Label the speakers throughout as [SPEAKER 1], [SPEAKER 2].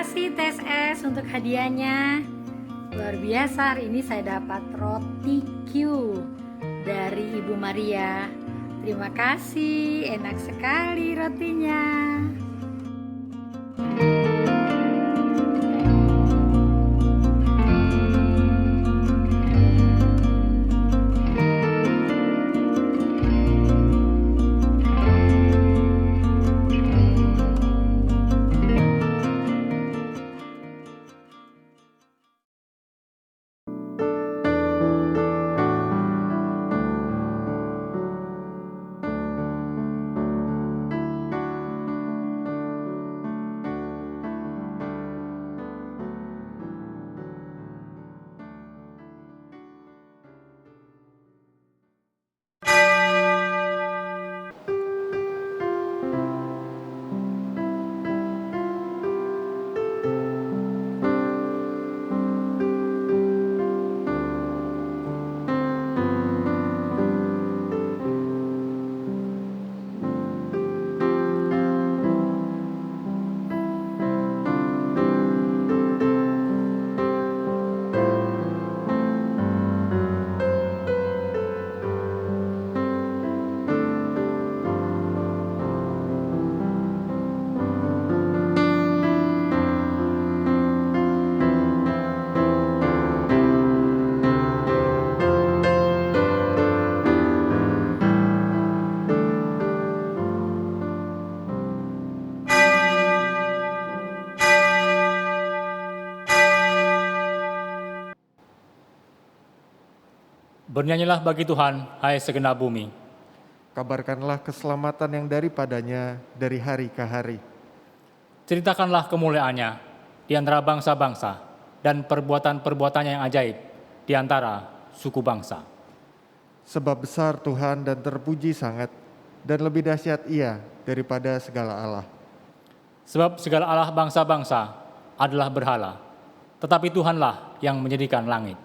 [SPEAKER 1] kasih TSS untuk hadiahnya. Luar biasa, hari ini saya dapat roti Q dari Ibu Maria. Terima kasih, enak sekali rotinya.
[SPEAKER 2] Bernyanyilah bagi Tuhan, hai segenap bumi.
[SPEAKER 3] Kabarkanlah keselamatan yang daripadanya dari hari ke hari.
[SPEAKER 2] Ceritakanlah kemuliaannya di antara bangsa-bangsa dan perbuatan-perbuatannya yang ajaib di antara suku bangsa.
[SPEAKER 3] Sebab besar Tuhan dan terpuji sangat, dan lebih dahsyat Ia daripada segala Allah.
[SPEAKER 2] Sebab segala Allah bangsa-bangsa adalah berhala, tetapi Tuhanlah yang menjadikan langit.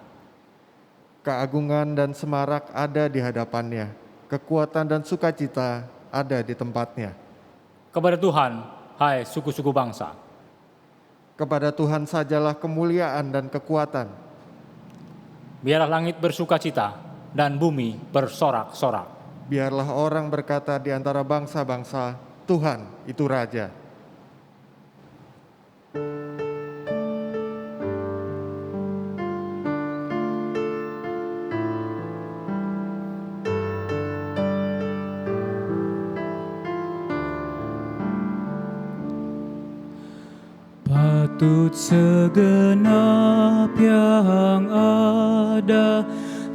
[SPEAKER 3] Keagungan dan semarak ada di hadapannya, kekuatan dan sukacita ada di tempatnya.
[SPEAKER 2] Kepada Tuhan, hai suku-suku bangsa.
[SPEAKER 3] Kepada Tuhan sajalah kemuliaan dan kekuatan.
[SPEAKER 2] Biarlah langit bersukacita dan bumi bersorak-sorak.
[SPEAKER 3] Biarlah orang berkata di antara bangsa-bangsa, Tuhan itu Raja.
[SPEAKER 4] Patut segenap yang ada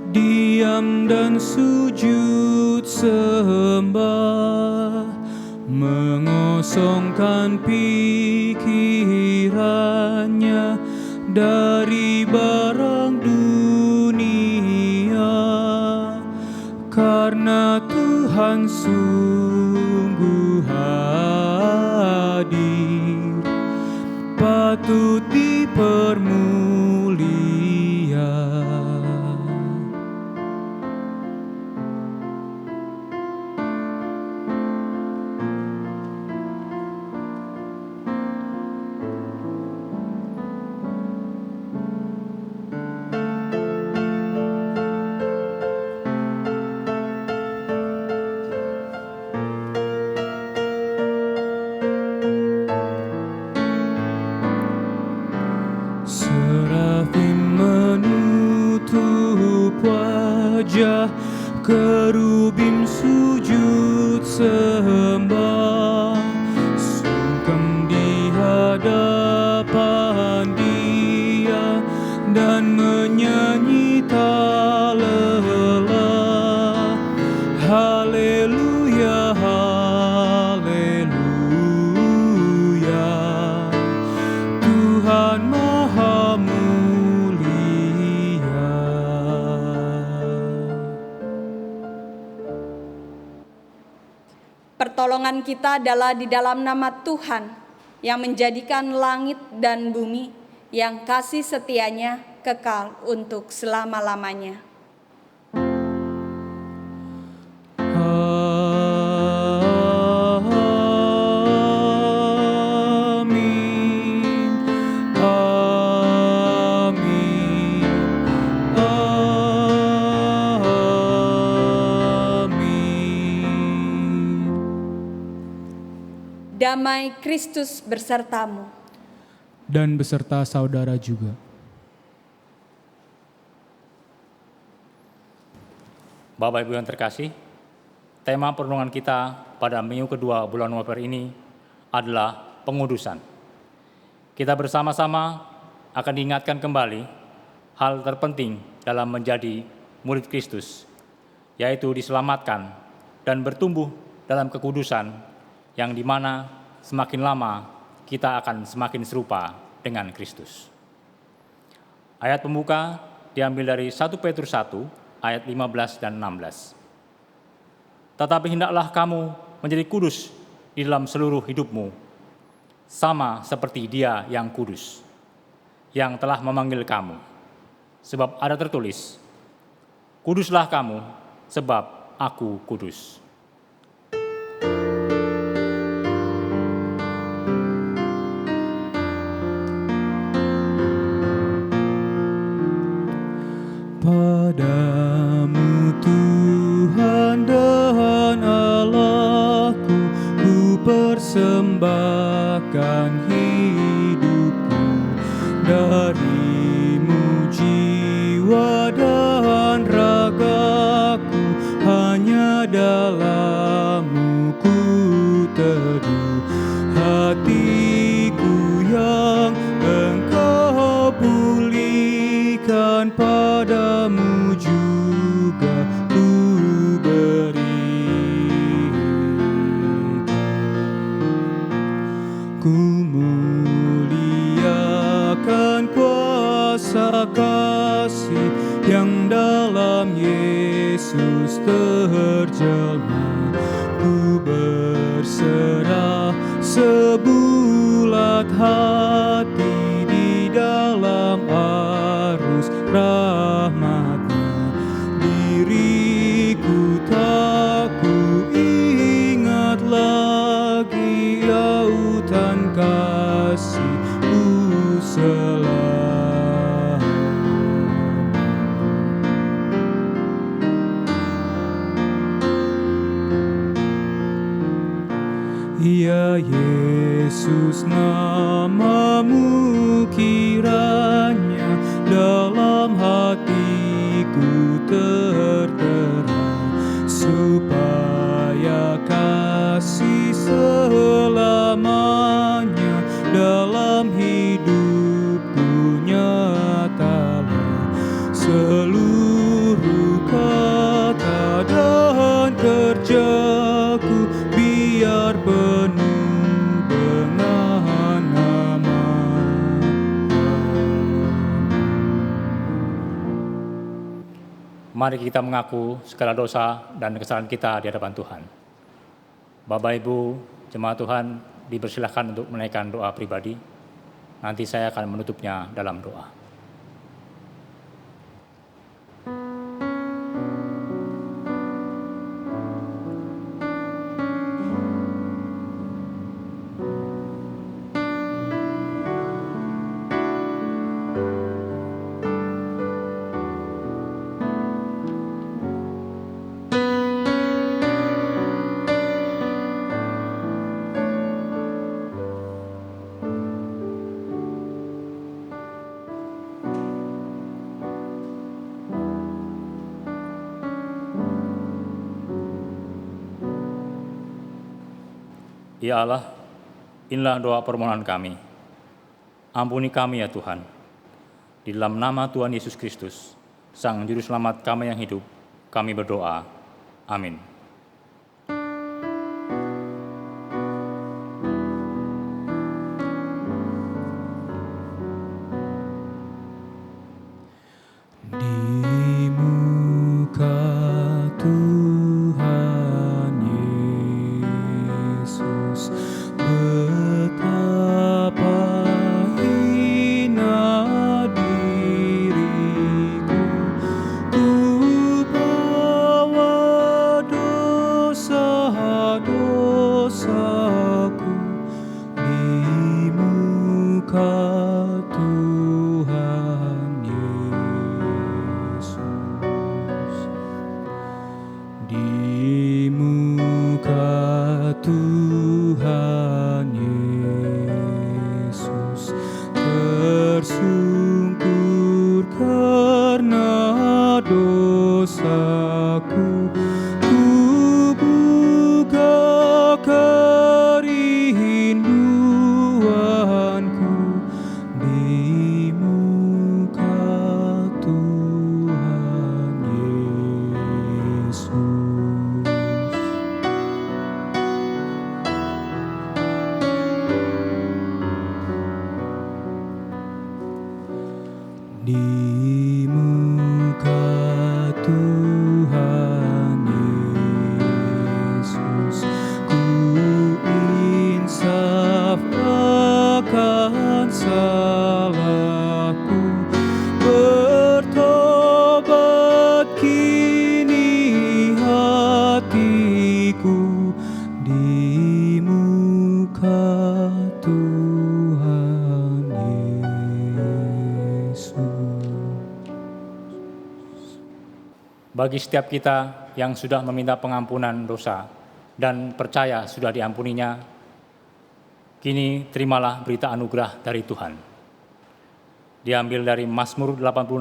[SPEAKER 4] diam dan sujud sembah, mengosongkan pikirannya dari barang dunia, karena Tuhan sungguh hadir, patut dipermulia. Serafim menutup wajah, kerubim sujud sembah, sungkem di hadapan Dia dan menyanyi tak lelah. Haleluya, haleluya, Tuhan Maha Mulia.
[SPEAKER 5] Pertolongan kita adalah di dalam nama Tuhan yang menjadikan langit dan bumi, yang kasih setianya kekal untuk selama-lamanya.
[SPEAKER 4] Amin.
[SPEAKER 5] Damai Kristus bersertamu.
[SPEAKER 4] dan beserta saudara juga.
[SPEAKER 2] Bapak Ibu yang terkasih, tema perenungan kita pada minggu kedua bulan November ini adalah pengudusan. Kita bersama-sama akan diingatkan kembali hal terpenting dalam menjadi murid Kristus, yaitu diselamatkan dan bertumbuh dalam kekudusan yang dimana semakin lama kita akan semakin serupa dengan Kristus. Ayat pembuka diambil dari 1 Petrus 1 ayat 15 dan 16. Tetapi hendaklah kamu menjadi kudus di dalam seluruh hidupmu, sama seperti Dia yang kudus, yang telah memanggil kamu. Sebab ada tertulis, kuduslah kamu, sebab aku kudus.
[SPEAKER 4] Padamu Tuhan dan Allahku, ku persembahkan hidupku. Darimu jiwa dan ragaku, hanya dalam-Mu ku teduh. Hatiku yang Engkau pulihkan, padamu juga ku berikan. Ku muliakan kuasa kasih yang dalam Yesus terjelma. Ku berserah sebulat hati di dalam arus rahmat-Nya. Diriku tak ku ingat lagi autan kasih-Mu selama. Ya Yesus, nama-Mu kiranya dalam hatiku tertera, supaya kasih selamanya dalam hidupku nyatalah. Seluruh kata dan kerjaku biar penuh dengan nama-Mu.
[SPEAKER 2] Mari kita mengaku segala dosa dan kesalahan kita di hadapan Tuhan. Bapak Ibu, jemaat Tuhan, dipersilahkan untuk menaikkan doa pribadi. Nanti saya akan menutupnya dalam doa. Ya Allah, inilah doa permohonan kami. Ampuni kami ya Tuhan. Di dalam nama Tuhan Yesus Kristus, Sang Juru Selamat kami yang hidup, kami berdoa. Amin.
[SPEAKER 4] Di muka Tuhan Yesus, betapa hina diriku. Ku bawa dosa-dosaku di muka Tuhan Yesus. Di muka Tuhan
[SPEAKER 2] Bagi setiap kita yang sudah meminta pengampunan dosa dan percaya sudah diampuninya, kini terimalah berita anugerah dari Tuhan. Diambil dari Mazmur 86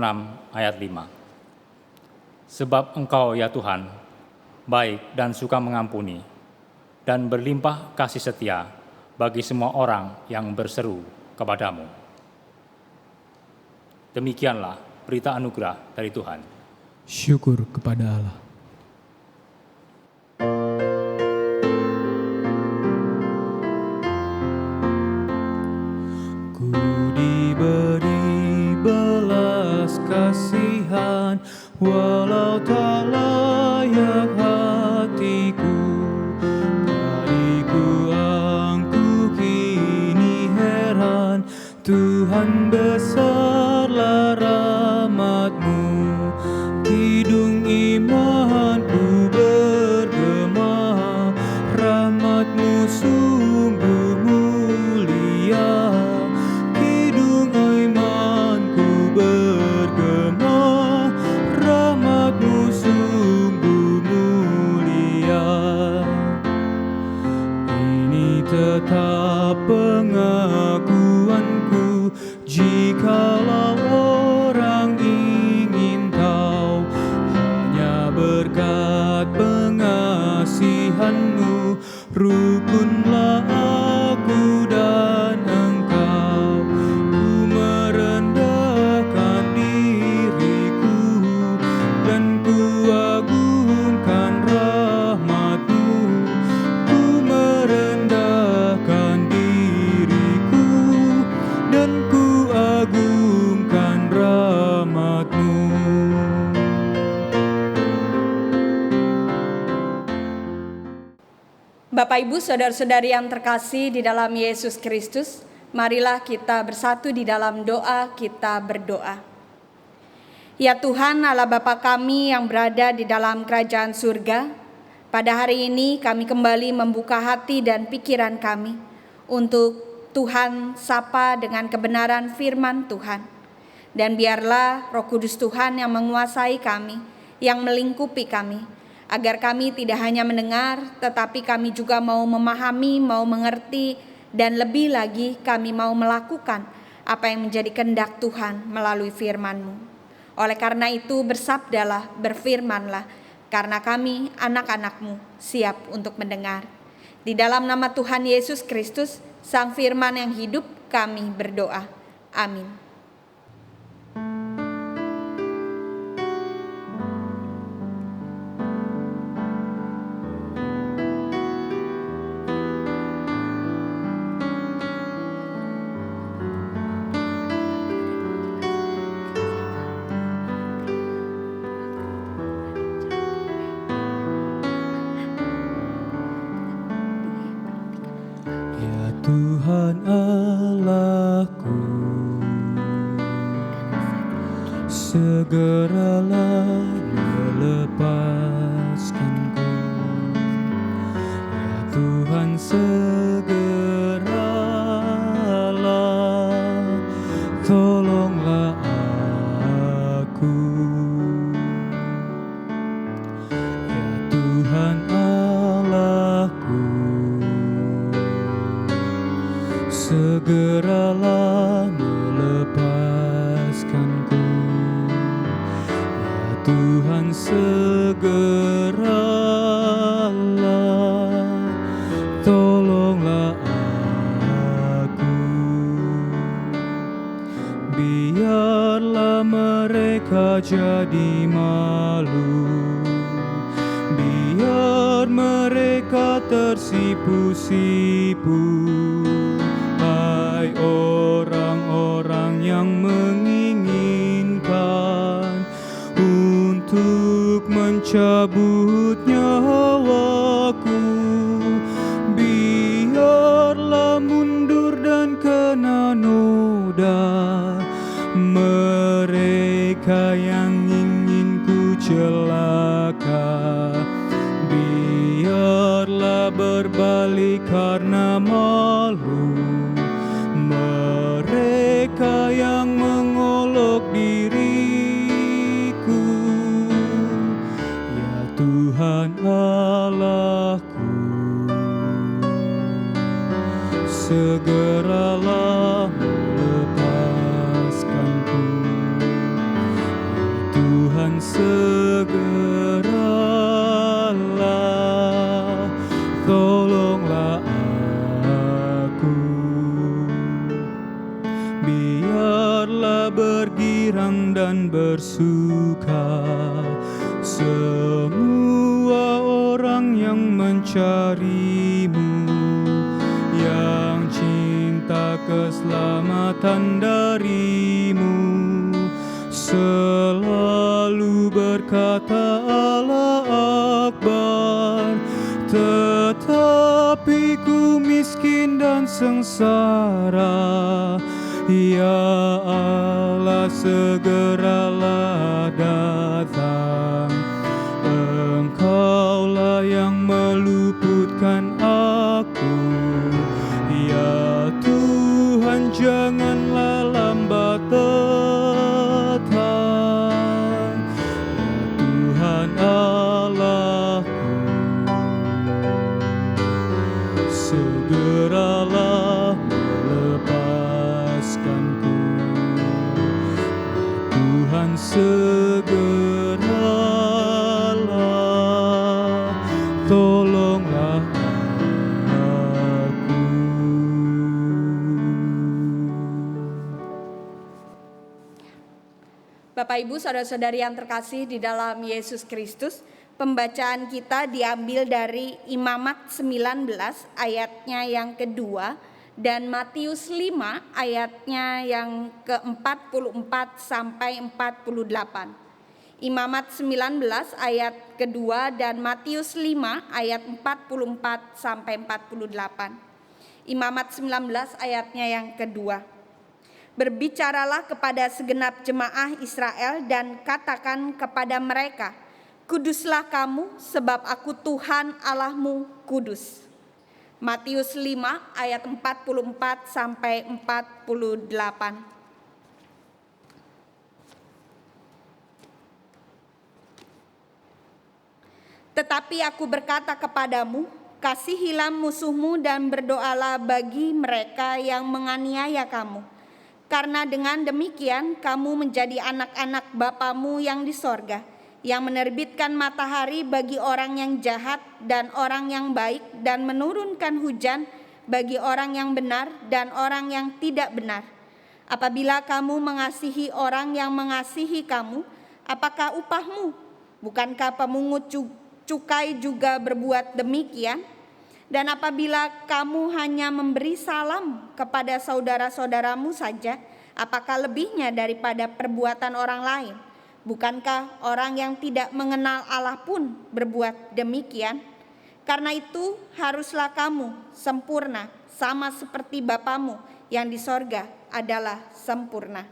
[SPEAKER 2] ayat 5. Sebab Engkau ya Tuhan, baik dan suka mengampuni, dan berlimpah kasih setia bagi semua orang yang berseru kepadamu. Demikianlah berita anugerah dari Tuhan.
[SPEAKER 4] Syukur kepada Allah. Ku diberi belas kasihan, walau tak layak hatiku. Tadiku angku kini heran, Tuhan besarlah rahmat-Mu. Hidung imanku bergema, rahmat-Mu sungguh mulia. Hidung imanku bergema, rahmat-Mu sungguh mulia. Ini tetap pengakuanku, jikalau orang ingin tahu, hanya berkat pengasihan-Mu rukunlah aku dan Engkau. Ku merendahkan diriku dan ku agungkan rahmat-Mu. Ku merendahkan diriku dan ku agungkan rahmat-Mu.
[SPEAKER 5] Bapak, Ibu, saudara-saudari yang terkasih di dalam Yesus Kristus, marilah kita bersatu di dalam doa, kita berdoa. Ya Tuhan Allah Bapa kami yang berada di dalam kerajaan surga, pada hari ini kami kembali membuka hati dan pikiran kami untuk Tuhan sapa dengan kebenaran firman Tuhan. Dan biarlah Roh Kudus Tuhan yang menguasai kami, yang melingkupi kami, agar kami tidak hanya mendengar, tetapi kami juga mau memahami, mau mengerti, dan lebih lagi kami mau melakukan apa yang menjadi kehendak Tuhan melalui firman-Mu. Oleh karena itu bersabdalah, berfirmanlah, karena kami anak-anak-Mu siap untuk mendengar. Di dalam nama Tuhan Yesus Kristus, Sang Firman yang hidup, kami berdoa. Amin.
[SPEAKER 4] Ya Tuhan Allahku, segeralah melepaskanku. Ya Tuhan, segeralah tolonglah aku. Ya Tuhan Allahku, segeralah melepaskanku. Ya Tuhan, segeralah tolonglah aku. Biarlah mereka jadi malu, biar mereka tersipu-sipu. Hai orang-orang yang menginginkan untuk mencabut nyawaku, biarlah mundur dan kena noda mereka yang ingin ku celaka. Biarlah berbalik karena malu mereka yang mengolok diriku. Allahku, segeralah melepaskanku. Tuhan, segeralah, tolonglah aku. Biarlah bergirang dan bersuka semua orang yang mencari-Mu, yang cinta keselamatan dari-Mu, selalu berkata Allah Akbar. Tetapi ku miskin dan sengsara, ya Allah, segeralah datang. Engkaulah yang meluputkan aku, ya Tuhan, janganlah lambat datang. Ya Tuhan Allahku, segeralah melepaskanku. Tuhan, segeralah, tolonglah aku.
[SPEAKER 5] Bapak, Ibu, saudara-saudari yang terkasih di dalam Yesus Kristus, pembacaan kita diambil dari Imamat 19 ayatnya yang kedua dan Matius 5 ayatnya yang ke-44 sampai 48. Imamat 19 ayat kedua dan Matius 5 ayat 44 sampai 48. Imamat 19 ayatnya yang kedua. Berbicaralah kepada segenap jemaah Israel dan katakan kepada mereka, kuduslah kamu sebab aku Tuhan Allahmu kudus. Matius 5 ayat 44 sampai 48. Tetapi aku berkata kepadamu, kasihilah musuhmu dan berdoalah bagi mereka yang menganiaya kamu. Karena dengan demikian kamu menjadi anak-anak Bapamu yang di sorga, yang menerbitkan matahari bagi orang yang jahat dan orang yang baik, dan menurunkan hujan bagi orang yang benar dan orang yang tidak benar. Apabila kamu mengasihi orang yang mengasihi kamu, apakah upahmu? Bukankah pemungut cukai juga berbuat demikian? Dan apabila kamu hanya memberi salam kepada saudara-saudaramu saja, apakah lebihnya daripada perbuatan orang lain? Bukankah orang yang tidak mengenal Allah pun berbuat demikian? Karena itu haruslah kamu sempurna, sama seperti Bapamu yang di sorga adalah sempurna.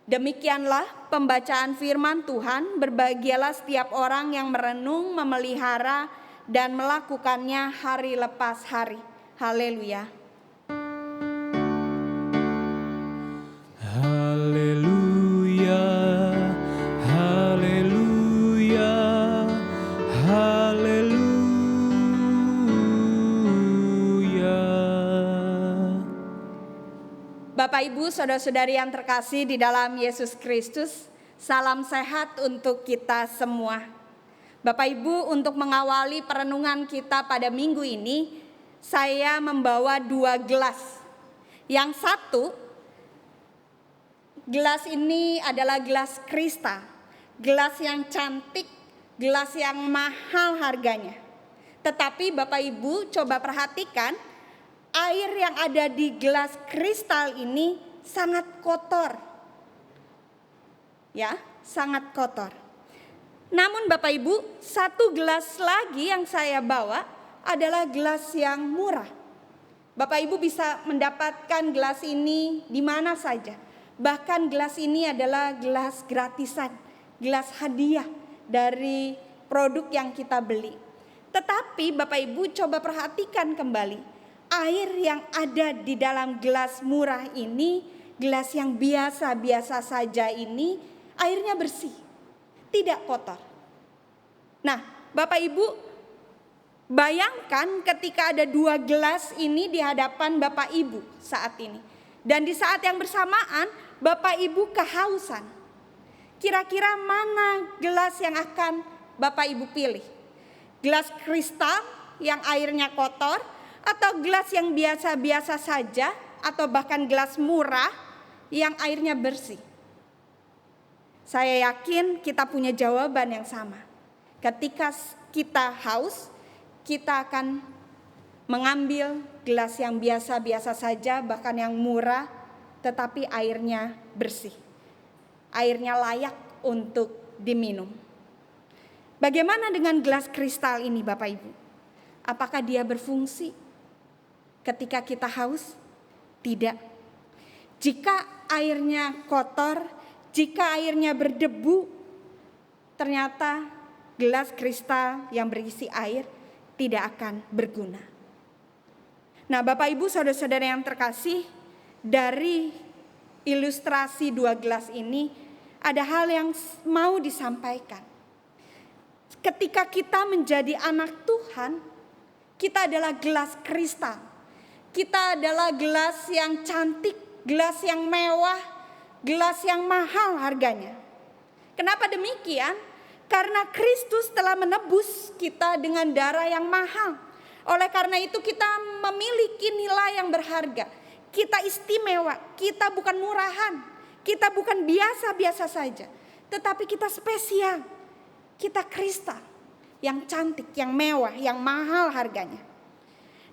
[SPEAKER 5] Demikianlah pembacaan firman Tuhan. Berbahagialah setiap orang yang merenung, memelihara, dan melakukannya hari lepas hari. Haleluya.
[SPEAKER 4] Haleluya, haleluya, haleluya.
[SPEAKER 5] Bapak, Ibu, saudara-saudari yang terkasih di dalam Yesus Kristus, salam sehat untuk kita semua. Bapak Ibu, untuk mengawali perenungan kita pada minggu ini, saya membawa 2 gelas. Yang satu, gelas ini adalah gelas kristal, gelas yang cantik, gelas yang mahal harganya. Tetapi Bapak Ibu coba perhatikan, air yang ada di gelas kristal ini sangat kotor. Ya, sangat kotor. Namun Bapak Ibu, satu gelas lagi yang saya bawa adalah gelas yang murah. Bapak Ibu bisa mendapatkan gelas ini di mana saja. Bahkan gelas ini adalah gelas gratisan, gelas hadiah dari produk yang kita beli. Tetapi Bapak Ibu coba perhatikan kembali, air yang ada di dalam gelas murah ini, gelas yang biasa-biasa saja ini, airnya bersih, tidak kotor. Nah, Bapak Ibu, bayangkan ketika ada 2 gelas ini di hadapan Bapak Ibu saat ini. Dan di saat yang bersamaan Bapak Ibu kehausan. Kira-kira mana gelas yang akan Bapak Ibu pilih? Gelas kristal yang airnya kotor, atau gelas yang biasa-biasa saja, atau bahkan gelas murah yang airnya bersih? Saya yakin kita punya jawaban yang sama. Ketika kita haus, kita akan mengambil gelas yang biasa-biasa saja, bahkan yang murah, tetapi airnya bersih. Airnya layak untuk diminum. Bagaimana dengan gelas kristal ini Bapak Ibu? Apakah dia berfungsi ketika kita haus? Tidak. Jika airnya kotor, jika airnya berdebu, ternyata gelas kristal yang berisi air tidak akan berguna. Nah, Bapak Ibu, saudara-saudara yang terkasih, dari ilustrasi 2 gelas ini ada hal yang mau disampaikan. Ketika kita menjadi anak Tuhan, kita adalah gelas kristal. Kita adalah gelas yang cantik, gelas yang mewah, gelas yang mahal harganya. Kenapa demikian? Karena Kristus telah menebus kita dengan darah yang mahal. Oleh karena itu kita memiliki nilai yang berharga. Kita istimewa, kita bukan murahan, kita bukan biasa-biasa saja. Tetapi kita spesial, kita kristal yang cantik, yang mewah, yang mahal harganya.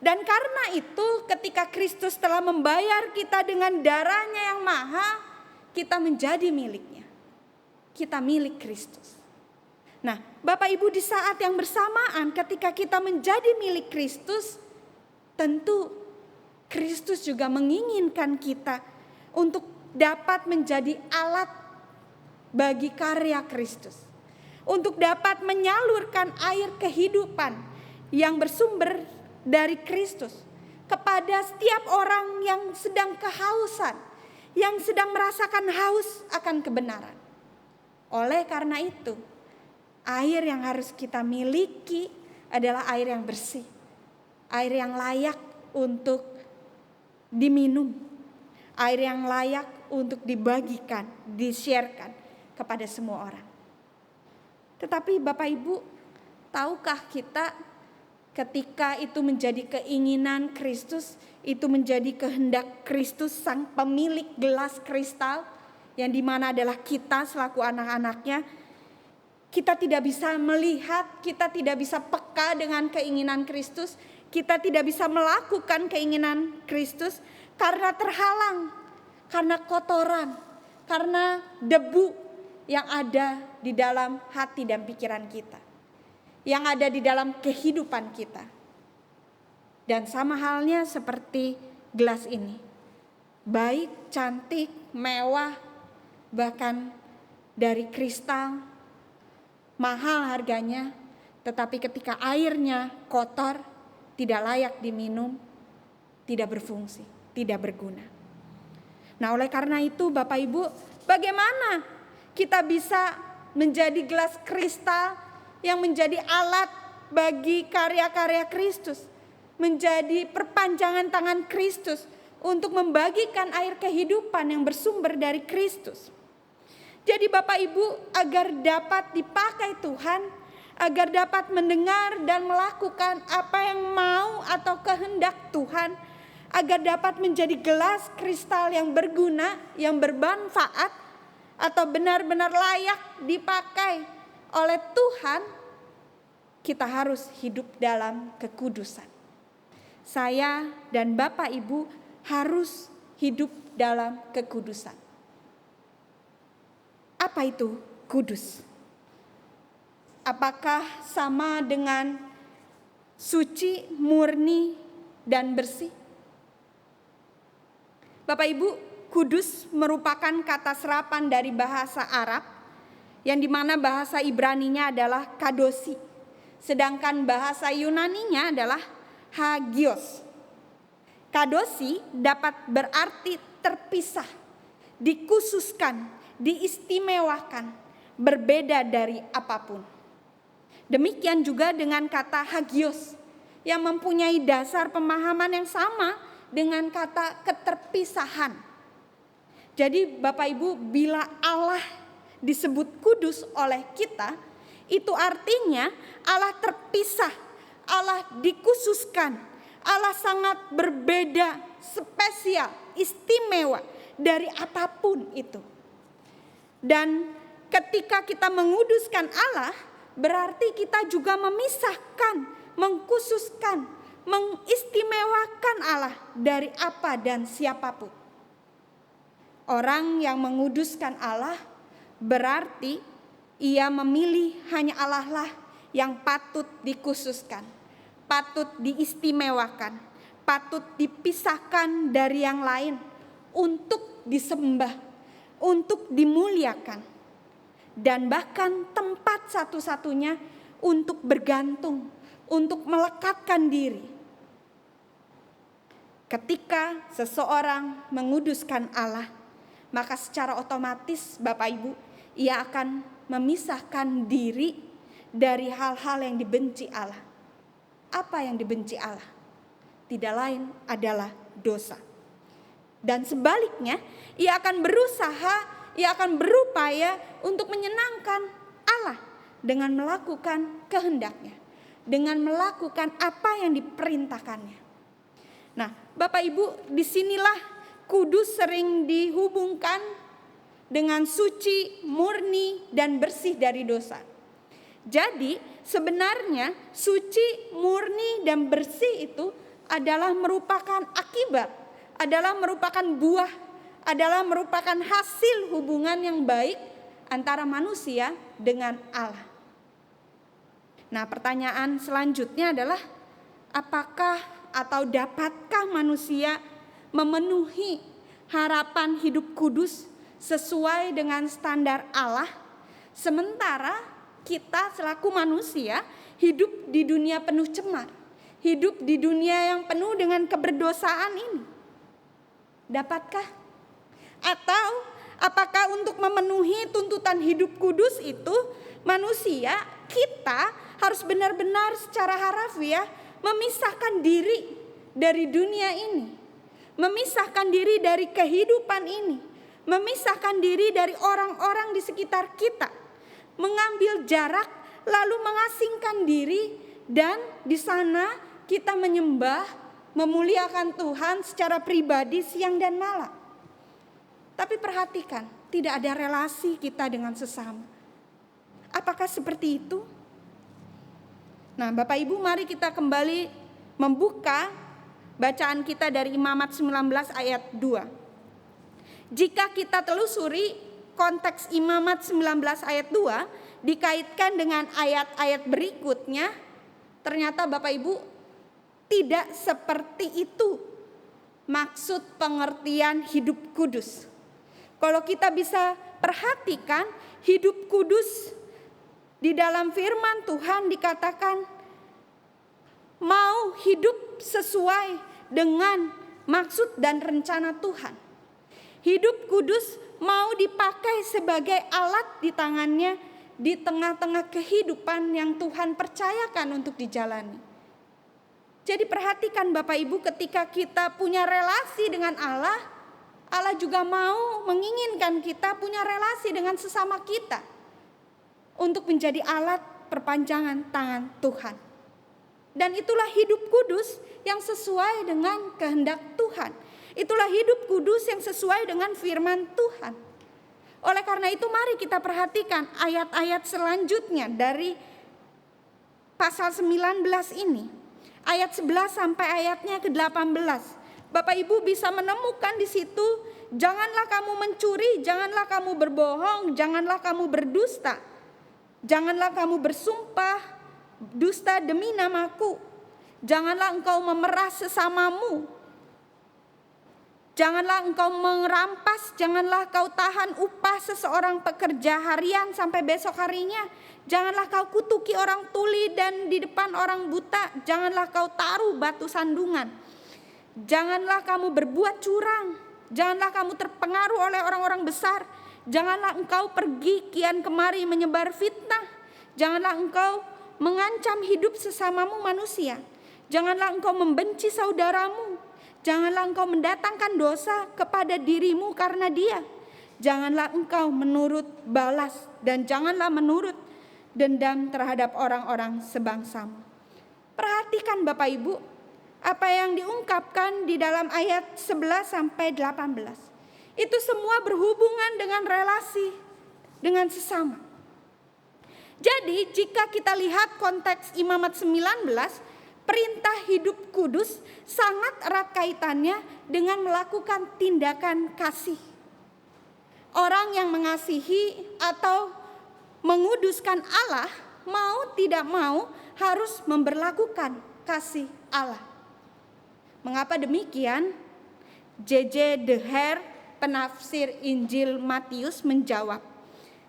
[SPEAKER 5] Dan karena itu ketika Kristus telah membayar kita dengan darahnya yang mahal, kita menjadi miliknya. Kita milik Kristus. Nah, Bapak Ibu, di saat yang bersamaan ketika kita menjadi milik Kristus, tentu Kristus juga menginginkan kita untuk dapat menjadi alat bagi karya Kristus. Untuk dapat menyalurkan air kehidupan yang bersumber dari Kristus kepada setiap orang yang sedang kehausan, yang sedang merasakan haus akan kebenaran. Oleh karena itu, air yang harus kita miliki adalah air yang bersih, air yang layak untuk diminum, air yang layak untuk dibagikan, di-sharekan kepada semua orang. Tetapi Bapak Ibu, tahukah kita ketika itu menjadi keinginan Kristus, itu menjadi kehendak Kristus sang pemilik gelas kristal, yang dimana adalah kita selaku anak-anaknya, kita tidak bisa melihat, kita tidak bisa peka dengan keinginan Kristus, kita tidak bisa melakukan keinginan Kristus karena terhalang, karena kotoran, karena debu yang ada di dalam hati dan pikiran kita, yang ada di dalam kehidupan kita. Dan sama halnya seperti gelas ini, baik, cantik, mewah, bahkan dari kristal, mahal harganya, tetapi ketika airnya kotor, tidak layak diminum, tidak berfungsi, tidak berguna. Nah, oleh karena itu Bapak Ibu, bagaimana kita bisa menjadi gelas kristal yang menjadi alat bagi karya-karya Kristus, menjadi perpanjangan tangan Kristus untuk membagikan air kehidupan yang bersumber dari Kristus. Jadi Bapak Ibu, agar dapat dipakai Tuhan, agar dapat mendengar dan melakukan apa yang mau atau kehendak Tuhan, agar dapat menjadi gelas kristal yang berguna, yang bermanfaat, atau benar-benar layak dipakai oleh Tuhan, kita harus hidup dalam kekudusan. Saya dan Bapak Ibu harus hidup dalam kekudusan. Apa itu kudus? Apakah sama dengan suci, murni, dan bersih? Bapak Ibu, kudus merupakan kata serapan dari bahasa Arab, yang dimana bahasa Ibraninya adalah kadosi, sedangkan bahasa Yunaninya adalah hagios. Kadosi dapat berarti terpisah, dikhususkan, diistimewakan, berbeda dari apapun. Demikian juga dengan kata hagios yang mempunyai dasar pemahaman yang sama dengan kata keterpisahan. Jadi Bapak Ibu, bila Allah disebut kudus oleh kita, itu artinya Allah terpisah, Allah dikhususkan, Allah sangat berbeda, spesial, istimewa dari apapun itu. Dan ketika kita menguduskan Allah, berarti kita juga memisahkan, mengkhususkan, mengistimewakan Allah dari apa dan siapapun. Orang yang menguduskan Allah berarti ia memilih hanya Allah lah yang patut dikhususkan, patut diistimewakan, patut dipisahkan dari yang lain untuk disembah, untuk dimuliakan. Dan bahkan tempat satu-satunya untuk bergantung, untuk melekatkan diri. Ketika seseorang menguduskan Allah, maka secara otomatis Bapak Ibu, ia akan memisahkan diri dari hal-hal yang dibenci Allah. Apa yang dibenci Allah? Tidak lain adalah dosa. Dan sebaliknya, ia akan berusaha, ia akan berupaya untuk menyenangkan Allah dengan melakukan kehendaknya, dengan melakukan apa yang diperintahkannya. Nah, Bapak Ibu, disinilah kudus sering dihubungkan dengan suci, murni, dan bersih dari dosa. Jadi sebenarnya suci, murni, dan bersih itu adalah merupakan akibat, adalah merupakan buah, adalah merupakan hasil hubungan yang baik antara manusia dengan Allah. Nah, pertanyaan selanjutnya adalah apakah atau dapatkah manusia memenuhi harapan hidup kudus sesuai dengan standar Allah, sementara kita selaku manusia hidup di dunia penuh cemar, hidup di dunia yang penuh dengan keberdosaan ini? Dapatkah? Atau apakah untuk memenuhi tuntutan hidup kudus itu manusia, kita harus benar-benar secara harafiah memisahkan diri dari dunia ini, memisahkan diri dari kehidupan ini, memisahkan diri dari orang-orang di sekitar kita, mengambil jarak lalu mengasingkan diri, dan di sana kita menyembah, memuliakan Tuhan secara pribadi siang dan malam. Tapi perhatikan, tidak ada relasi kita dengan sesama. Apakah seperti itu? Nah, Bapak Ibu, mari kita kembali membuka bacaan kita dari Imamat 19 ayat 2. Jika kita telusuri konteks Imamat 19 ayat 2 dikaitkan dengan ayat-ayat berikutnya, ternyata Bapak Ibu tidak seperti itu maksud pengertian hidup kudus. Kalau kita bisa perhatikan, hidup kudus di dalam firman Tuhan dikatakan mau hidup sesuai dengan maksud dan rencana Tuhan. Hidup kudus mau dipakai sebagai alat di tangannya di tengah-tengah kehidupan yang Tuhan percayakan untuk dijalani. Jadi perhatikan Bapak Ibu, ketika kita punya relasi dengan Allah, Allah juga mau menginginkan kita punya relasi dengan sesama kita untuk menjadi alat perpanjangan tangan Tuhan. Dan itulah hidup kudus yang sesuai dengan kehendak Tuhan. Itulah hidup kudus yang sesuai dengan firman Tuhan. Oleh karena itu mari kita perhatikan ayat-ayat selanjutnya dari pasal 19 ini. Ayat 11 sampai ayatnya ke-18. Bapak Ibu bisa menemukan di situ, janganlah kamu mencuri, janganlah kamu berbohong, janganlah kamu berdusta, janganlah kamu bersumpah dusta demi namaku, janganlah engkau memerah sesamamu, janganlah engkau merampas, janganlah kau tahan upah seseorang pekerja harian sampai besok harinya, janganlah kau kutuki orang tuli dan di depan orang buta, janganlah kau taruh batu sandungan. Janganlah kamu berbuat curang, janganlah kamu terpengaruh oleh orang-orang besar, janganlah engkau pergi kian kemari menyebar fitnah, janganlah engkau mengancam hidup sesamamu manusia. Janganlah engkau membenci saudaramu. Janganlah engkau mendatangkan dosa kepada dirimu karena dia. Janganlah engkau menurut balas dan janganlah menurut dendam terhadap orang-orang sebangsamu. Perhatikan Bapak Ibu, apa yang diungkapkan di dalam ayat 11 sampai 18. Itu semua berhubungan dengan relasi dengan sesama. Jadi jika kita lihat konteks Imamat 19, perintah hidup kudus sangat erat kaitannya dengan melakukan tindakan kasih. Orang yang mengasihi atau menguduskan Allah mau tidak mau harus memberlakukan kasih Allah. Mengapa demikian? J.J. De Her, penafsir Injil Matius menjawab,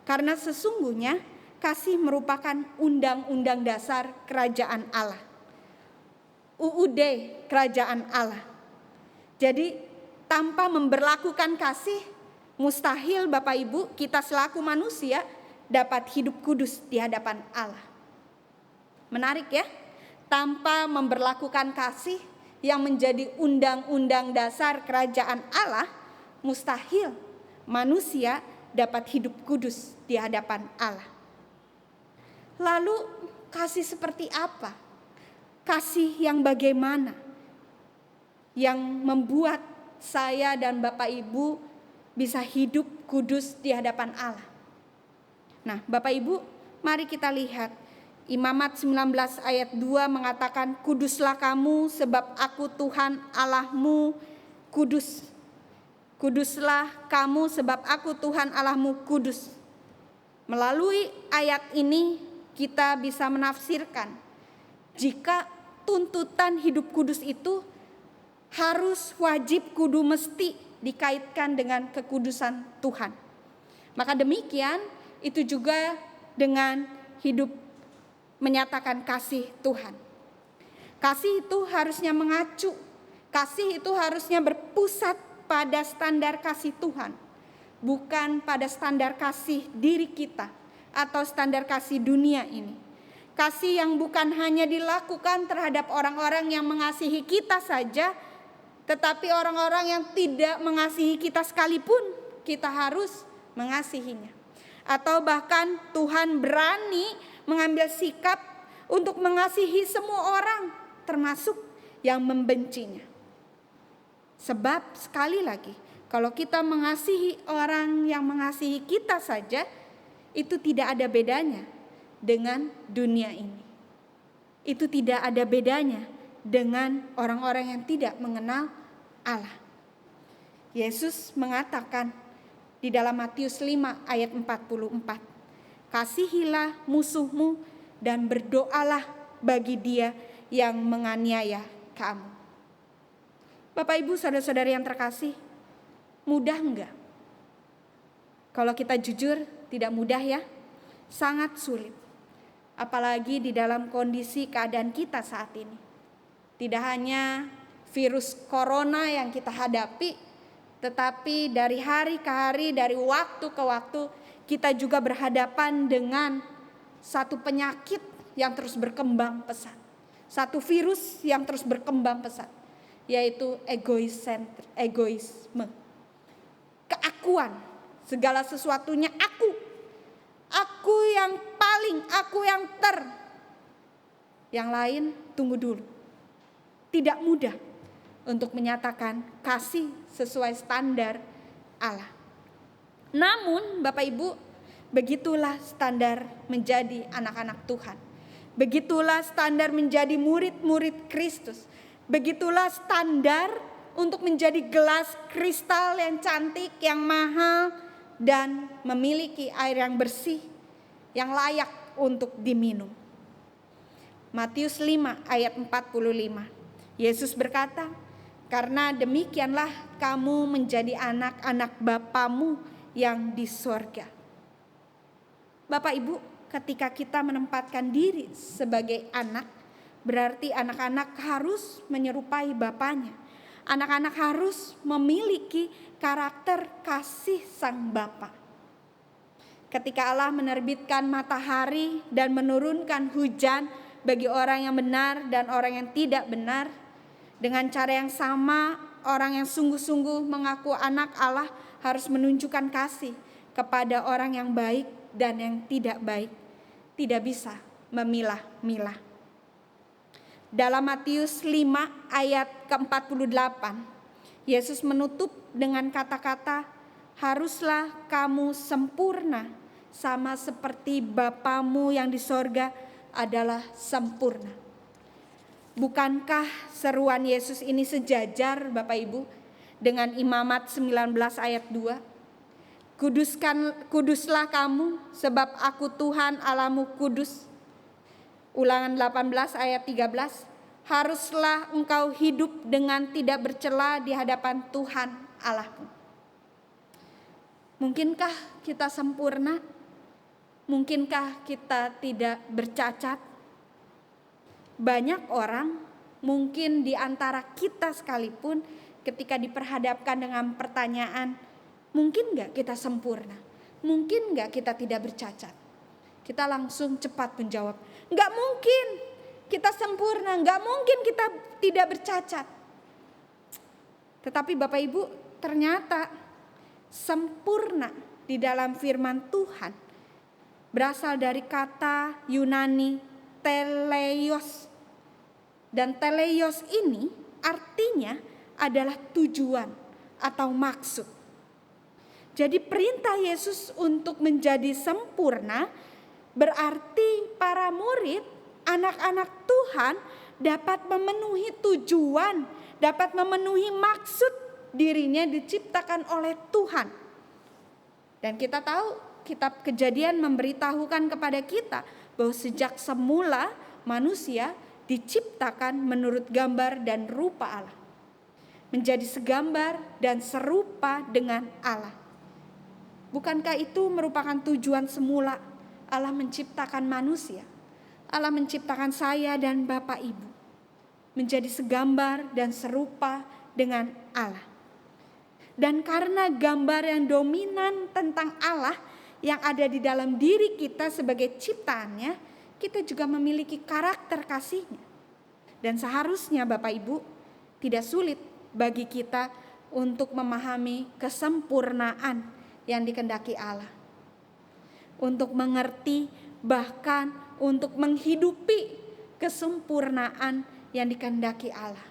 [SPEAKER 5] karena sesungguhnya kasih merupakan undang-undang dasar kerajaan Allah. UUD kerajaan Allah. Jadi tanpa memberlakukan kasih, mustahil Bapak Ibu kita selaku manusia dapat hidup kudus di hadapan Allah. Menarik ya, tanpa memberlakukan kasih yang menjadi undang-undang dasar kerajaan Allah, mustahil manusia dapat hidup kudus di hadapan Allah. Lalu kasih seperti apa? Kasih yang bagaimana? Yang membuat saya dan Bapak Ibu bisa hidup kudus di hadapan Allah. Nah, Bapak Ibu, mari kita lihat. Imamat 19 ayat 2 mengatakan, kuduslah kamu sebab aku Tuhan Allahmu kudus. Kuduslah kamu sebab aku Tuhan Allahmu kudus. Melalui ayat ini kita bisa menafsirkan jika tuntutan hidup kudus itu harus, wajib, kudu, mesti dikaitkan dengan kekudusan Tuhan. Maka demikian itu juga dengan hidup menyatakan kasih Tuhan. Kasih itu harusnya mengacu, kasih itu harusnya berpusat pada standar kasih Tuhan, bukan pada standar kasih diri kita atau standar kasih dunia ini. Kasih yang bukan hanya dilakukan terhadap orang-orang yang mengasihi kita saja, tetapi orang-orang yang tidak mengasihi kita sekalipun kita harus mengasihinya. Atau bahkan Tuhan berani mengambil sikap untuk mengasihi semua orang, termasuk yang membencinya. Sebab sekali lagi, kalau kita mengasihi orang yang mengasihi kita saja, itu tidak ada bedanya dengan dunia ini. Itu tidak ada bedanya dengan orang-orang yang tidak mengenal Allah. Yesus mengatakan di dalam Matius 5 ayat 44, kasihilah musuhmu dan berdoalah bagi dia yang menganiaya kamu. Bapak Ibu saudara-saudari yang terkasih, mudah enggak? Kalau kita jujur, tidak mudah ya, sangat sulit. Apalagi di dalam kondisi keadaan kita saat ini. Tidak hanya virus corona yang kita hadapi, tetapi dari hari ke hari, dari waktu ke waktu, kita juga berhadapan dengan satu penyakit yang terus berkembang pesat. Satu virus yang terus berkembang pesat, yaitu egoisme. Keakuan, segala sesuatunya aku yang paling, aku yang yang lain tunggu dulu. Tidak mudah untuk menyatakan kasih sesuai standar Allah. Namun Bapak Ibu, begitulah standar menjadi anak-anak Tuhan. Begitulah standar menjadi murid-murid Kristus. Begitulah standar untuk menjadi gelas kristal yang cantik, yang mahal, dan memiliki air yang bersih, yang layak untuk diminum. Matius 5 ayat 45. Yesus berkata, karena demikianlah kamu menjadi anak-anak Bapamu yang di sorga. Bapak Ibu, ketika kita menempatkan diri sebagai anak, berarti anak-anak harus menyerupai Bapanya. Anak-anak harus memiliki karakter kasih sang Bapa. Ketika Allah menerbitkan matahari dan menurunkan hujan bagi orang yang benar dan orang yang tidak benar, dengan cara yang sama, orang yang sungguh-sungguh mengaku anak Allah harus menunjukkan kasih kepada orang yang baik dan yang tidak baik. Tidak bisa memilah-milah. Dalam Matius 5 ayat ke-48, Yesus menutup dengan kata-kata, haruslah kamu sempurna sama seperti Bapamu yang di sorga adalah sempurna. Bukankah seruan Yesus ini sejajar Bapak Ibu dengan Imamat 19 ayat 2? Kuduslah kamu sebab aku Tuhan Allahmu kudus. Ulangan 18 ayat 13, haruslah engkau hidup dengan tidak bercela di hadapan Tuhan Allahmu. Mungkinkah kita sempurna? Mungkinkah kita tidak bercacat? Banyak orang, mungkin di antara kita sekalipun, ketika diperhadapkan dengan pertanyaan, mungkin gak kita sempurna? Mungkin gak kita tidak bercacat? Kita langsung cepat menjawab, gak mungkin kita sempurna, gak mungkin kita tidak bercacat. Tetapi Bapak Ibu, ternyata sempurna di dalam firman Tuhan berasal dari kata Yunani teleios. Dan teleios ini artinya adalah tujuan atau maksud. Jadi perintah Yesus untuk menjadi sempurna berarti para murid, anak-anak Tuhan dapat memenuhi tujuan, dapat memenuhi maksud dirinya diciptakan oleh Tuhan. Dan kita tahu kitab Kejadian memberitahukan kepada kita bahwa sejak semula manusia diciptakan menurut gambar dan rupa Allah. Menjadi segambar dan serupa dengan Allah. Bukankah itu merupakan tujuan semula Allah menciptakan manusia? Allah menciptakan saya dan Bapak Ibu menjadi segambar dan serupa dengan Allah. Dan karena gambar yang dominan tentang Allah yang ada di dalam diri kita sebagai ciptaannya, kita juga memiliki karakter kasihnya. Dan seharusnya Bapak Ibu tidak sulit bagi kita untuk memahami kesempurnaan yang dikehendaki Allah. Untuk mengerti, bahkan untuk menghidupi kesempurnaan yang dikehendaki Allah.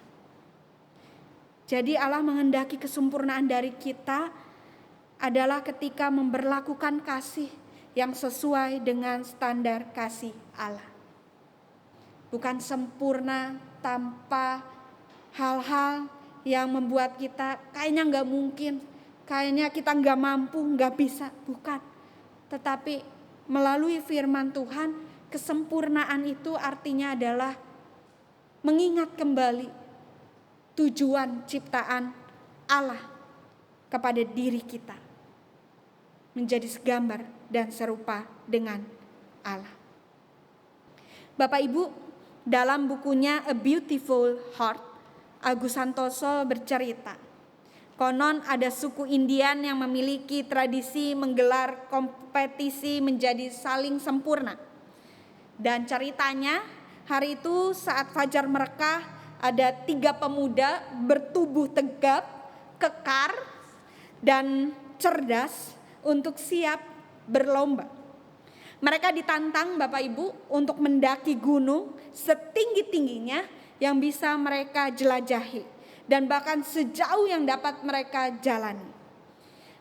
[SPEAKER 5] Jadi Allah menghendaki kesempurnaan dari kita adalah ketika memberlakukan kasih yang sesuai dengan standar kasih Allah. Bukan sempurna tanpa hal-hal yang membuat kita kayaknya gak mungkin, kayaknya kita gak mampu, gak bisa, bukan. Tetapi melalui firman Tuhan, kesempurnaan itu artinya adalah mengingat kembali tujuan ciptaan Allah kepada diri kita. Menjadi segambar dan serupa dengan Allah. Bapak Ibu, dalam bukunya A Beautiful Heart, Agus Santoso bercerita, konon ada suku Indian yang memiliki tradisi menggelar kompetisi menjadi saling sempurna. Dan ceritanya, hari itu saat fajar merekah, ada 3 pemuda bertubuh tegap, kekar, dan cerdas untuk siap berlomba. Mereka ditantang Bapak Ibu untuk mendaki gunung setinggi-tingginya yang bisa mereka jelajahi. Dan bahkan sejauh yang dapat mereka jalani.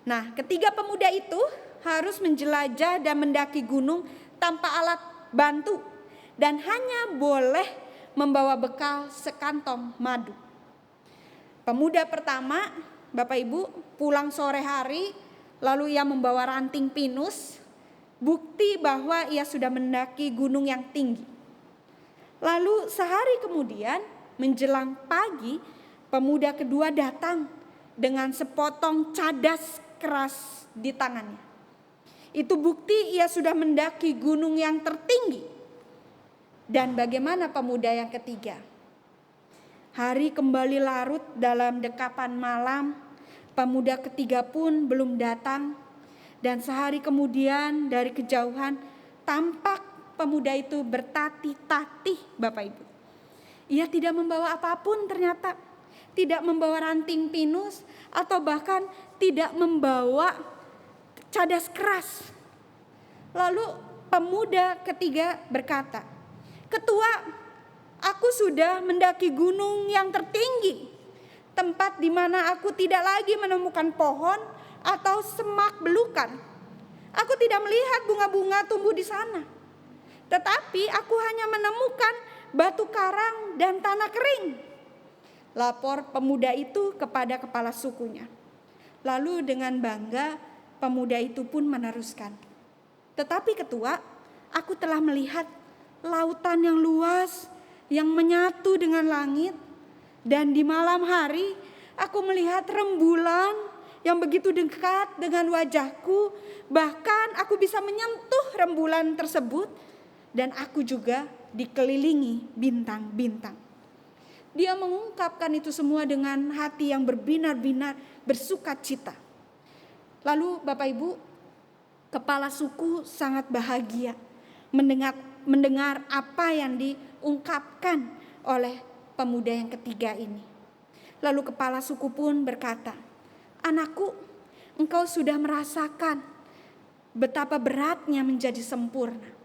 [SPEAKER 5] Nah, ketiga pemuda itu harus menjelajah dan mendaki gunung tanpa alat bantu. Dan hanya boleh membawa bekal sekantong madu. Pemuda pertama, Bapak Ibu, pulang sore hari, lalu ia membawa ranting pinus, bukti bahwa ia sudah mendaki gunung yang tinggi. Lalu sehari kemudian, menjelang pagi, pemuda kedua datang dengan sepotong cadas keras di tangannya. Itu bukti ia sudah mendaki gunung yang tertinggi. Dan bagaimana pemuda yang ketiga? Hari kembali larut dalam dekapan malam, pemuda ketiga pun belum datang. Dan sehari kemudian dari kejauhan tampak pemuda itu bertatih-tatih, Bapak Ibu. Ia tidak membawa apapun ternyata. Tidak membawa ranting pinus atau bahkan tidak membawa cadas keras. Lalu pemuda ketiga berkata, "Ketua, aku sudah mendaki gunung yang tertinggi, tempat di mana aku tidak lagi menemukan pohon atau semak belukar. Aku tidak melihat bunga-bunga tumbuh di sana. Tetapi aku hanya menemukan batu karang dan tanah kering." Lapor pemuda itu kepada kepala sukunya. Lalu dengan bangga pemuda itu pun meneruskan, "Tetapi ketua, aku telah melihat lautan yang luas yang menyatu dengan langit. Dan di malam hari aku melihat rembulan yang begitu dekat dengan wajahku. Bahkan aku bisa menyentuh rembulan tersebut. Dan aku juga dikelilingi bintang-bintang." Dia mengungkapkan itu semua dengan hati yang berbinar-binar bersuka cita. Lalu Bapak Ibu, kepala suku sangat bahagia mendengar apa yang diungkapkan oleh pemuda yang ketiga ini. Lalu kepala suku pun berkata, "Anakku, engkau sudah merasakan betapa beratnya menjadi sempurna.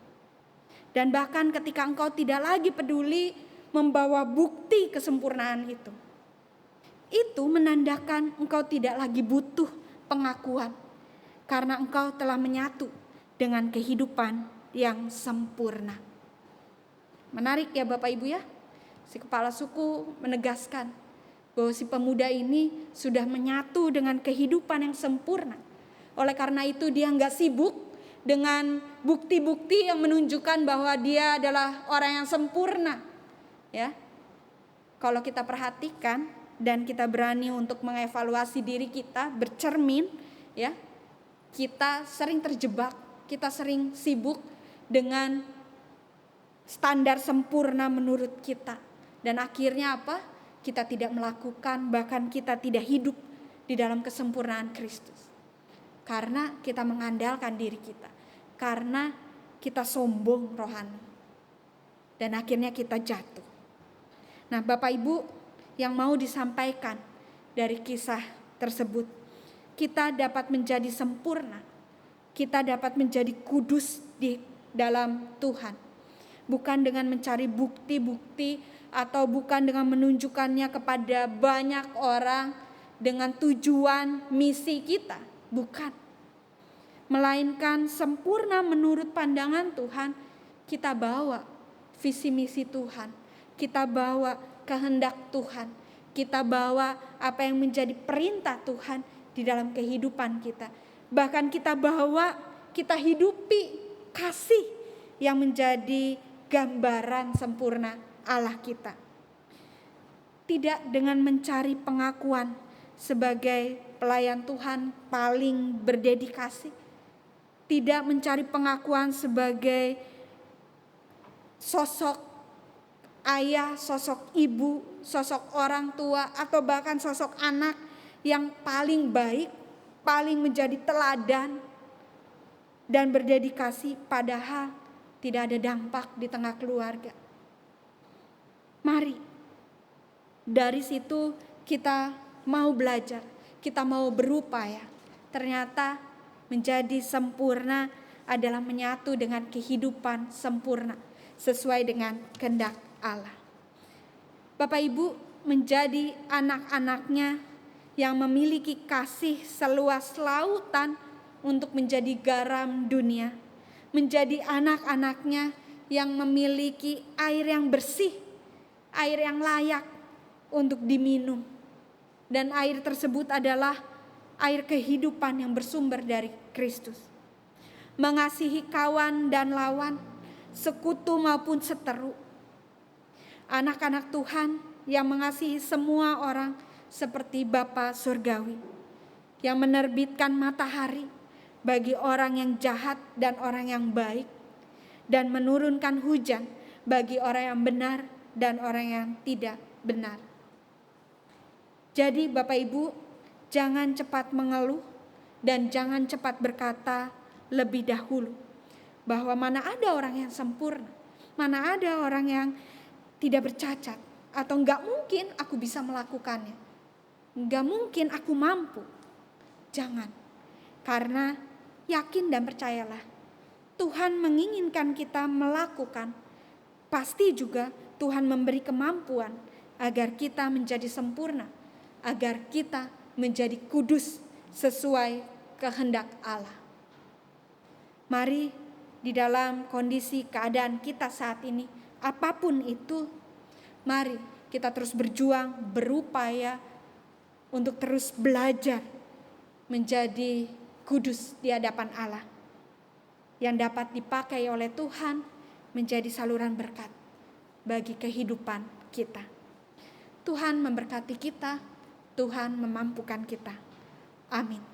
[SPEAKER 5] Dan bahkan ketika engkau tidak lagi peduli membawa bukti kesempurnaan itu menandakan engkau tidak lagi butuh pengakuan. Karena engkau telah menyatu dengan kehidupan yang sempurna." Menarik ya Bapak Ibu ya. Si kepala suku menegaskan bahwa si pemuda ini sudah menyatu dengan kehidupan yang sempurna. Oleh karena itu dia enggak sibuk dengan bukti-bukti yang menunjukkan bahwa dia adalah orang yang sempurna. Ya, kalau kita perhatikan dan kita berani untuk mengevaluasi diri kita, bercermin, ya, kita sering terjebak, kita sering sibuk dengan standar sempurna menurut kita, dan akhirnya apa? Kita tidak melakukan, bahkan kita tidak hidup di dalam kesempurnaan Kristus, karena kita mengandalkan diri kita, karena kita sombong rohani, dan akhirnya kita jatuh. Nah, Bapak Ibu, yang mau disampaikan dari kisah tersebut, kita dapat menjadi sempurna, kita dapat menjadi kudus di dalam Tuhan, bukan dengan mencari bukti-bukti atau bukan dengan menunjukkannya kepada banyak orang dengan tujuan misi kita, bukan. Melainkan sempurna menurut pandangan Tuhan, kita bawa visi misi Tuhan. Kita bawa kehendak Tuhan, kita bawa apa yang menjadi perintah Tuhan di dalam kehidupan kita. Bahkan kita bawa, kita hidupi kasih yang menjadi gambaran sempurna Allah kita. Tidak dengan mencari pengakuan sebagai pelayan Tuhan paling berdedikasi. Tidak mencari pengakuan sebagai sosok ayah, sosok ibu, sosok orang tua, atau bahkan sosok anak yang paling baik, paling menjadi teladan dan berdedikasi, padahal tidak ada dampak di tengah keluarga. Mari dari situ kita mau belajar, kita mau berupaya. Ternyata menjadi sempurna adalah menyatu dengan kehidupan sempurna sesuai dengan kehendak Allah. Bapak Ibu, menjadi anak-anaknya yang memiliki kasih seluas lautan untuk menjadi garam dunia, menjadi anak-anaknya yang memiliki air yang bersih, air yang layak untuk diminum, dan air tersebut adalah air kehidupan yang bersumber dari Kristus. Mengasihi kawan dan lawan, sekutu maupun seteru. Anak-anak Tuhan yang mengasihi semua orang seperti Bapa Surgawi, yang menerbitkan matahari bagi orang yang jahat dan orang yang baik, dan menurunkan hujan bagi orang yang benar dan orang yang tidak benar. Jadi Bapak Ibu, jangan cepat mengeluh dan jangan cepat berkata lebih dahulu bahwa mana ada orang yang sempurna, mana ada orang yang tidak bercacat, atau enggak mungkin aku bisa melakukannya, enggak mungkin aku mampu. Jangan, karena yakin dan percayalah, Tuhan menginginkan kita melakukan. Pasti juga Tuhan memberi kemampuan agar kita menjadi sempurna, agar kita menjadi kudus sesuai kehendak Allah. Mari di dalam kondisi keadaan kita saat ini, apapun itu, mari kita terus berjuang, berupaya untuk terus belajar menjadi kudus di hadapan Allah, yang dapat dipakai oleh Tuhan menjadi saluran berkat bagi kehidupan kita. Tuhan memberkati kita, Tuhan memampukan kita. Amin.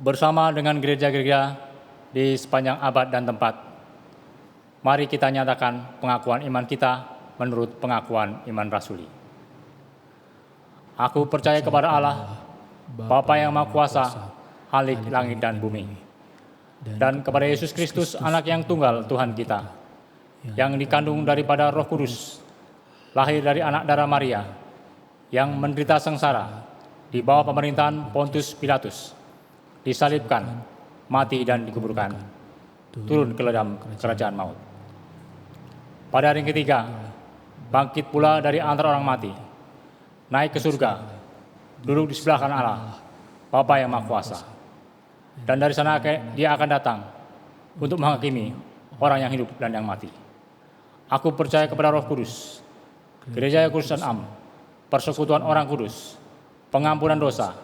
[SPEAKER 2] bersama dengan gereja-gereja di sepanjang abad dan tempat, mari kita nyatakan pengakuan iman kita menurut pengakuan iman rasuli. Aku percaya kepada Allah, Bapa yang Maha Kuasa, Khalik langit dan bumi, dan kepada Yesus Kristus, Anak yang tunggal Tuhan kita, yang dikandung daripada Roh Kudus, lahir dari anak darah Maria, yang menderita sengsara di bawah pemerintahan Pontius Pilatus, disalibkan, mati dan dikuburkan, turun ke dalam kerajaan maut. Pada hari ketiga, bangkit pula dari antara orang mati, naik ke surga, duduk di sebelah kanan Allah, Bapa yang Maha Kuasa. Dan dari sana dia akan datang untuk menghakimi orang yang hidup dan yang mati. Aku percaya kepada Roh Kudus, gereja yang kudus dan am, persekutuan orang kudus, pengampunan dosa,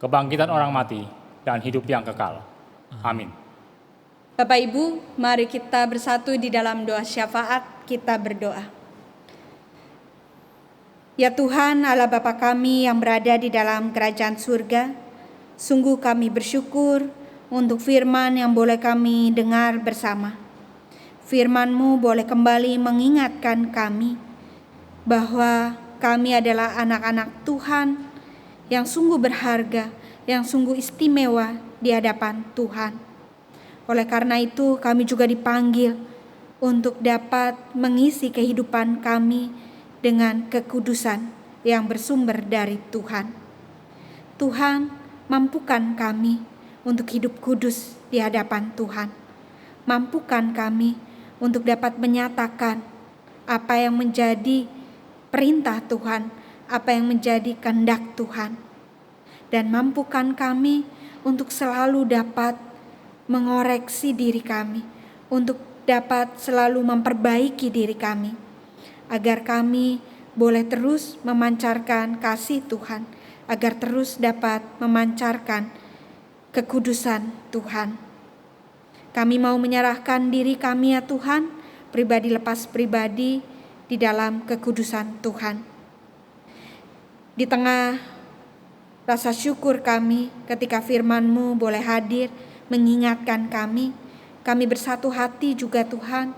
[SPEAKER 2] kebangkitan orang mati, dan hidup yang kekal. Amin.
[SPEAKER 5] Bapak Ibu, mari kita bersatu di dalam doa syafaat, kita berdoa. Ya Tuhan, Allah Bapa kami yang berada di dalam kerajaan surga, sungguh kami bersyukur untuk firman yang boleh kami dengar bersama. Firman-Mu boleh kembali mengingatkan kami bahwa kami adalah anak-anak Tuhan yang sungguh berharga, yang sungguh istimewa di hadapan Tuhan. Oleh karena itu kami juga dipanggil untuk dapat mengisi kehidupan kami dengan kekudusan yang bersumber dari Tuhan. Tuhan, mampukan kami untuk hidup kudus di hadapan Tuhan. Mampukan kami untuk dapat menyatakan apa yang menjadi perintah Tuhan, apa yang menjadi kehendak Tuhan. Dan mampukan kami untuk selalu dapat mengoreksi diri kami, untuk dapat selalu memperbaiki diri kami, agar kami boleh terus memancarkan kasih Tuhan, agar terus dapat memancarkan kekudusan Tuhan. Kami mau menyerahkan diri kami ya Tuhan, pribadi lepas pribadi di dalam kekudusan Tuhan. Di tengah rasa syukur kami ketika firman-Mu boleh hadir mengingatkan kami bersatu hati juga Tuhan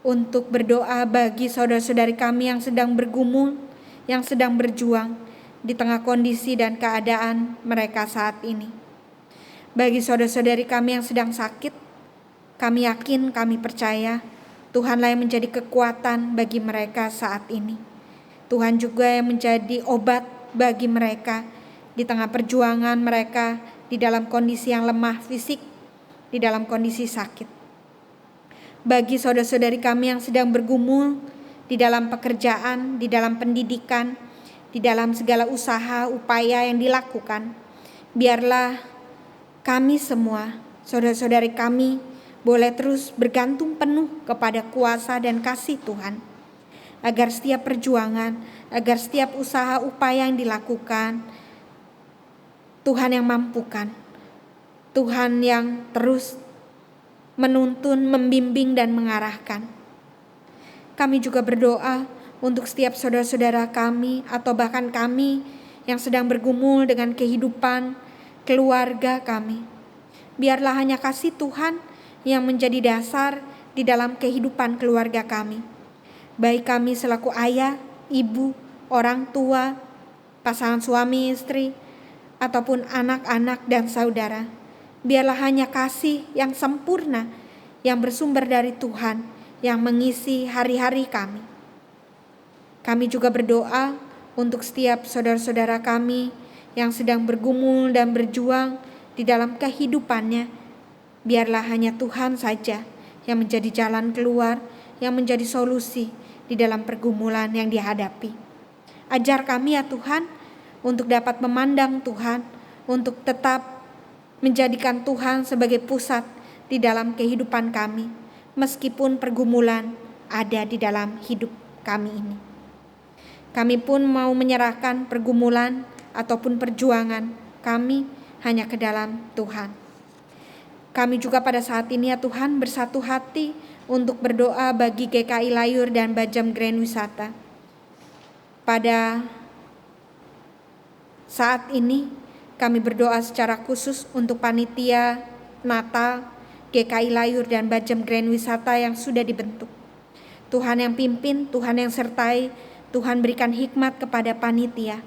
[SPEAKER 5] untuk berdoa bagi saudara-saudari kami yang sedang bergumul, yang sedang berjuang di tengah kondisi dan keadaan mereka saat ini. Bagi saudara-saudari kami yang sedang sakit, kami yakin, kami percaya Tuhanlah yang menjadi kekuatan bagi mereka saat ini. Tuhan juga yang menjadi obat bagi mereka di tengah perjuangan mereka di dalam kondisi yang lemah fisik, di dalam kondisi sakit. Bagi saudara-saudari kami yang sedang bergumul di dalam pekerjaan, di dalam pendidikan, di dalam segala usaha, upaya yang dilakukan, biarlah kami semua, saudara-saudari kami, boleh terus bergantung penuh kepada kuasa dan kasih Tuhan, agar setiap perjuangan, agar setiap usaha upaya yang dilakukan, Tuhan yang mampukan, Tuhan yang terus menuntun, membimbing dan mengarahkan. Kami juga berdoa untuk setiap saudara-saudara kami atau bahkan kami yang sedang bergumul dengan kehidupan keluarga kami. Biarlah hanya kasih Tuhan yang menjadi dasar di dalam kehidupan keluarga kami. Baik kami selaku ayah, ibu, orang tua, pasangan suami istri, ataupun anak-anak dan saudara. Biarlah hanya kasih yang sempurna, yang bersumber dari Tuhan, yang mengisi hari-hari kami. Kami juga berdoa untuk setiap saudara-saudara kami yang sedang bergumul dan berjuang di dalam kehidupannya. Biarlah hanya Tuhan saja yang menjadi jalan keluar, yang menjadi solusi di dalam pergumulan yang dihadapi. Ajar kami ya Tuhan untuk dapat memandang Tuhan, untuk tetap menjadikan Tuhan sebagai pusat di dalam kehidupan kami, meskipun pergumulan ada di dalam hidup kami ini. Kami pun mau menyerahkan pergumulan ataupun perjuangan kami hanya ke dalam Tuhan. Kami juga pada saat ini ya Tuhan bersatu hati untuk berdoa bagi GKI Layur dan Bajam Grand Wisata. Pada saat ini Kami berdoa secara khusus untuk panitia Natal, GKI Layur dan Bajem Grand Wisata yang sudah dibentuk. Tuhan yang pimpin, Tuhan yang sertai, Tuhan berikan hikmat kepada panitia,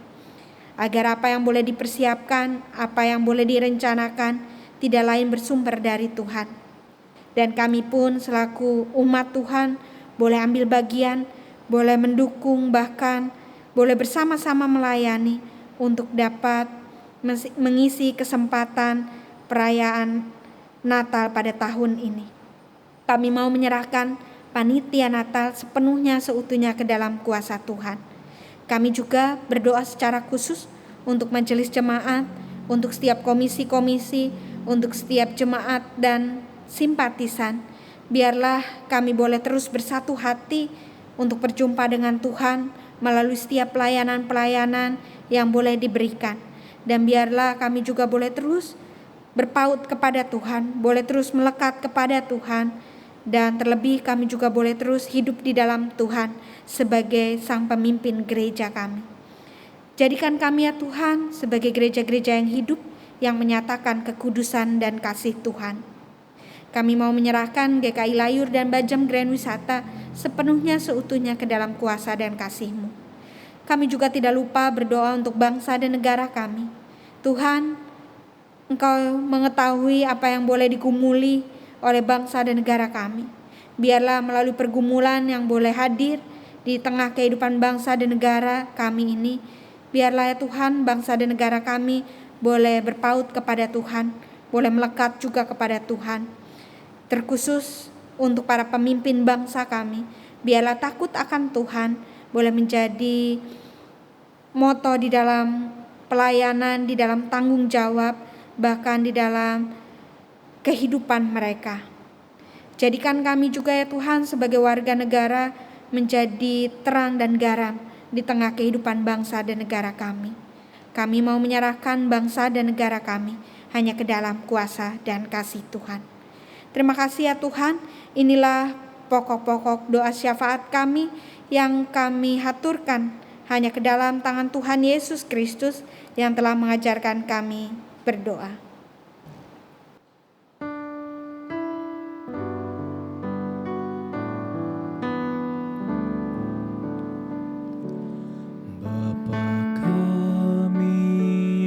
[SPEAKER 5] agar apa yang boleh dipersiapkan, apa yang boleh direncanakan, tidak lain bersumber dari Tuhan. Dan kami pun selaku umat Tuhan boleh ambil bagian, boleh mendukung, bahkan boleh bersama-sama melayani untuk dapat mengisi kesempatan perayaan Natal pada tahun ini. Kami mau menyerahkan panitia Natal sepenuhnya seutuhnya ke dalam kuasa Tuhan. Kami juga berdoa secara khusus untuk majelis jemaat, untuk setiap komisi-komisi, untuk setiap jemaat dan simpatisan. Biarlah kami boleh terus bersatu hati untuk berjumpa dengan Tuhan melalui setiap pelayanan-pelayanan yang boleh diberikan. Dan biarlah kami juga boleh terus berpaut kepada Tuhan, boleh terus melekat kepada Tuhan, dan terlebih kami juga boleh terus hidup di dalam Tuhan sebagai Sang Pemimpin gereja kami. Jadikan kami ya Tuhan sebagai gereja-gereja yang hidup, yang menyatakan kekudusan dan kasih Tuhan. Kami mau menyerahkan GKI Layur dan Bajem Grand Wisata sepenuhnya seutuhnya ke dalam kuasa dan kasih-Mu. Kami juga tidak lupa berdoa untuk bangsa dan negara kami. Tuhan, Engkau mengetahui apa yang boleh digumuli oleh bangsa dan negara kami. Biarlah melalui pergumulan yang boleh hadir di tengah kehidupan bangsa dan negara kami ini, biarlah ya Tuhan bangsa dan negara kami boleh berpaut kepada Tuhan, boleh melekat juga kepada Tuhan. Terkhusus untuk para pemimpin bangsa kami, biarlah takut akan Tuhan boleh menjadi moto di dalam pelayanan, di dalam tanggung jawab, bahkan di dalam kehidupan mereka. Jadikan kami juga ya Tuhan sebagai warga negara menjadi terang dan garam di tengah kehidupan bangsa dan negara kami. Kami mau menyerahkan bangsa dan negara kami hanya ke dalam kuasa dan kasih Tuhan. Terima kasih ya Tuhan, inilah pokok-pokok doa syafaat kami yang kami haturkan hanya ke dalam tangan Tuhan Yesus Kristus yang telah mengajarkan kami berdoa.
[SPEAKER 4] Bapa kami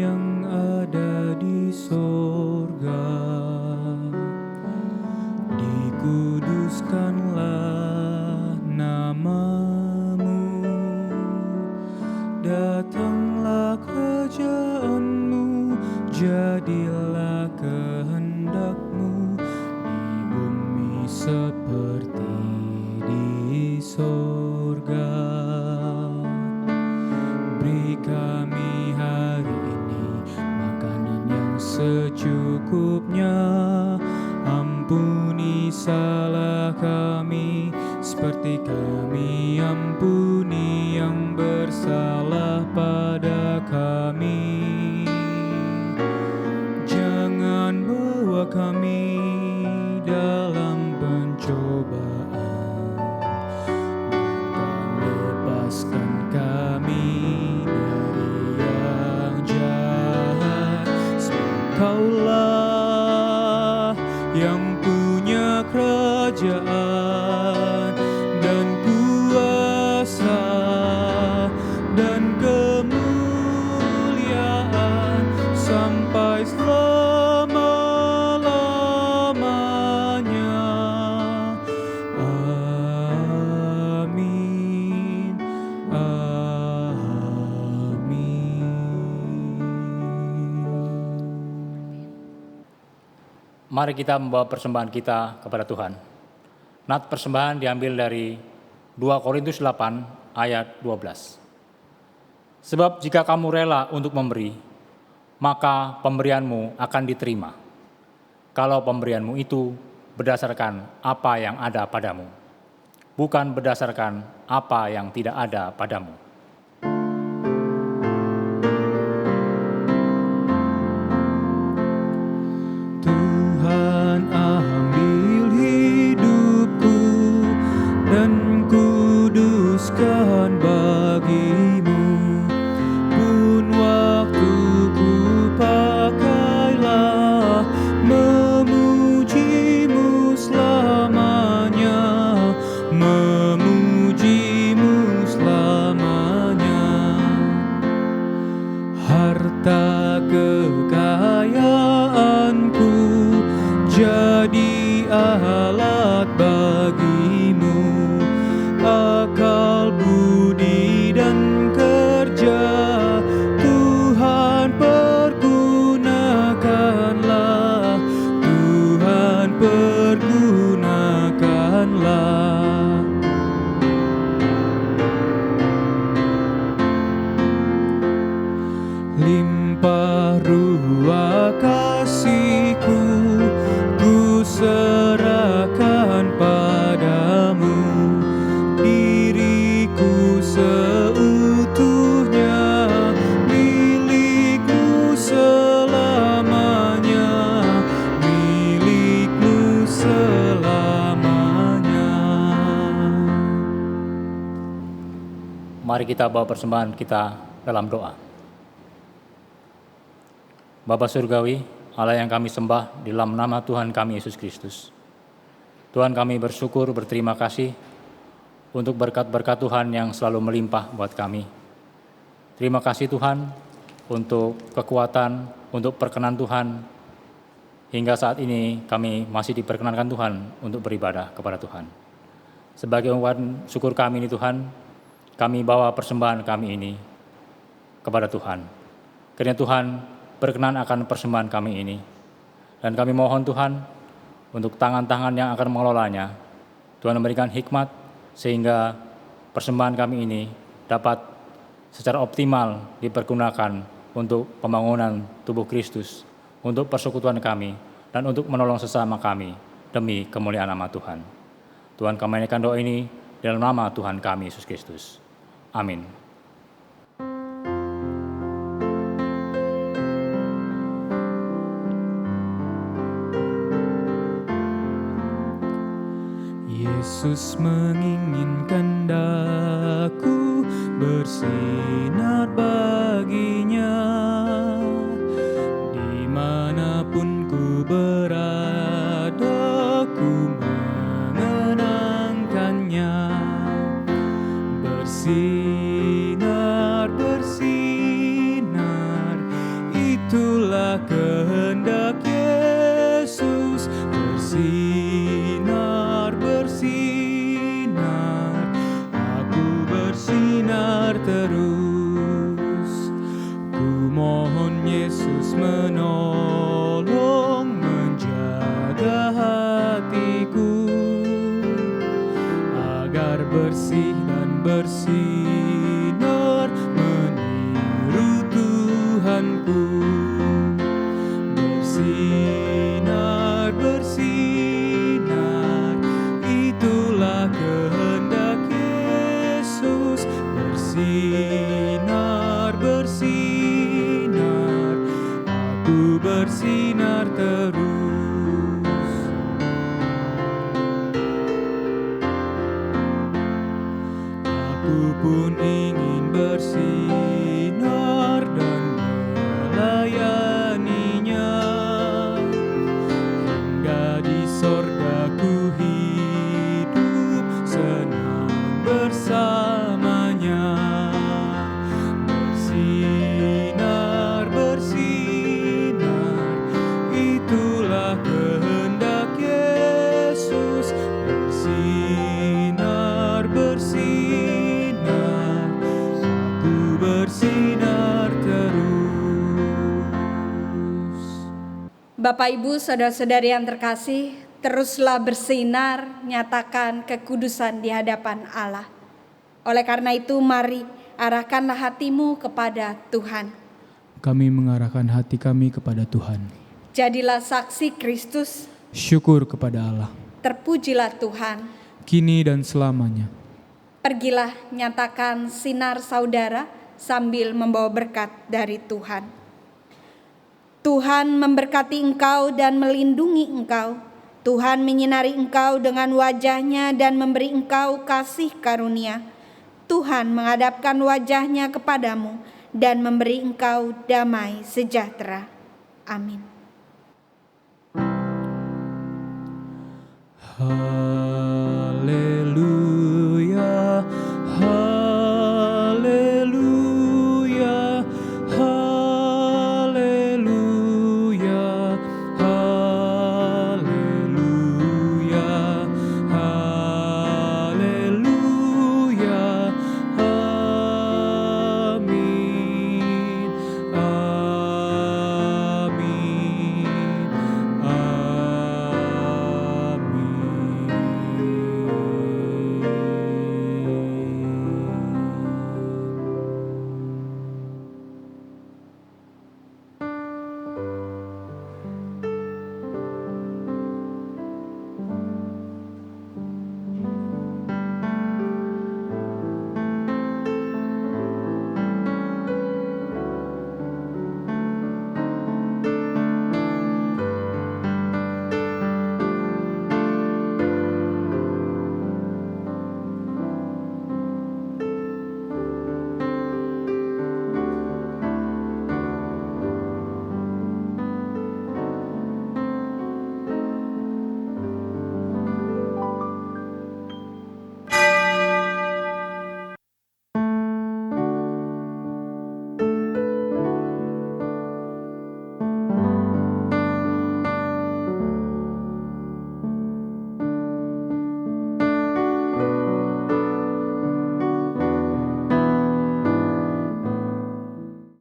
[SPEAKER 4] yang ada di sorga, dikuduskanlah nama-Mu, datanglah kerajaan-Mu, jadilah kehendak-Mu di bumi seperti di sorga. Beri kami hari ini makanan yang secukupnya. Ampuni salah kami seperti kami ampuni yang bersalah pada kami. Jangan bawa kami dalam pencobaan, dan lepaskan kami dari yang jahat. Sebab Kaulah yang punya kerajaan dan kuasa dan kemuliaan sampai selama-lamanya. Amin.
[SPEAKER 2] Mari kita membawa persembahan kita kepada Tuhan. Nat persembahan diambil dari 2 Korintus 8 ayat 12. Sebab jika kamu rela untuk memberi, maka pemberianmu akan diterima. Kalau pemberianmu itu berdasarkan apa yang ada padamu, bukan berdasarkan apa yang tidak ada padamu.
[SPEAKER 4] Tuhan ambil hidupku dan kuduskan bagimu, pun waktuku harta kekayaanku jadi alat bagimu, akal budi dan kerja Tuhan pergunakanlah, Tuhan pergunakanlah. Limpah ruah kasih-Ku, Ku serahkan padamu, diriku seutuhnya, milik-Mu selamanya, milik-Mu selamanya.
[SPEAKER 2] Mari kita bawa persembahan kita dalam doa. Bapa Surgawi, Allah yang kami sembah di dalam nama Tuhan kami Yesus Kristus. Tuhan, kami bersyukur, berterima kasih untuk berkat-berkat Tuhan yang selalu melimpah buat kami. Terima kasih Tuhan untuk kekuatan, untuk perkenan Tuhan. Hingga saat ini kami masih diperkenankan Tuhan untuk beribadah kepada Tuhan. Sebagai ungkapan syukur kami ini Tuhan, kami bawa persembahan kami ini kepada Tuhan. Kiranya Tuhan berkenan akan persembahan kami ini. Dan kami mohon Tuhan untuk tangan-tangan yang akan mengelolanya. Tuhan memberikan hikmat sehingga persembahan kami ini dapat secara optimal dipergunakan untuk pembangunan tubuh Kristus, untuk persekutuan kami, dan untuk menolong sesama kami demi kemuliaan nama Tuhan. Tuhan, kami naikkan doa ini dalam nama Tuhan kami Yesus Kristus. Amin.
[SPEAKER 4] Yesus menginginkan daku bersinar baginya, dimanapun ku berada ku mengenangkannya. Bersinar, bersinar, itulah kehendak Yesus. Bersinar, bersinar, aku bersinar terus. Ku mohon Yesus menolong, menjaga hatiku, agar bersih dan bersinar meniru Tuhanku. Bersinar, bersinar, itulah kehendak Yesus. Bersinar, bersinar, aku bersinar terus. Aku pun ingin bersinar dan melayaninya, hingga di sorga ku hidup senang bersamanya. Bersinar, bersinar, itulah kehendak Yesus. Bersinar, bersinar, aku bersinar terus.
[SPEAKER 5] Bapak, Ibu, saudara-saudari yang terkasih, teruslah bersinar, nyatakan kekudusan di hadapan Allah. Oleh karena itu, mari arahkanlah hatimu kepada Tuhan.
[SPEAKER 4] Kami mengarahkan hati kami kepada Tuhan.
[SPEAKER 5] Jadilah saksi Kristus,
[SPEAKER 4] Syukur kepada Allah,
[SPEAKER 5] terpujilah Tuhan.
[SPEAKER 4] kini dan selamanya.
[SPEAKER 5] Pergilah, nyatakan sinar saudara sambil membawa berkat dari Tuhan. Tuhan memberkati engkau dan melindungi engkau. Tuhan menyinari engkau dengan wajah-Nya dan memberi engkau kasih karunia. Tuhan menghadapkan wajah-Nya kepadamu dan memberi engkau damai sejahtera. Amin.
[SPEAKER 4] Haleluya.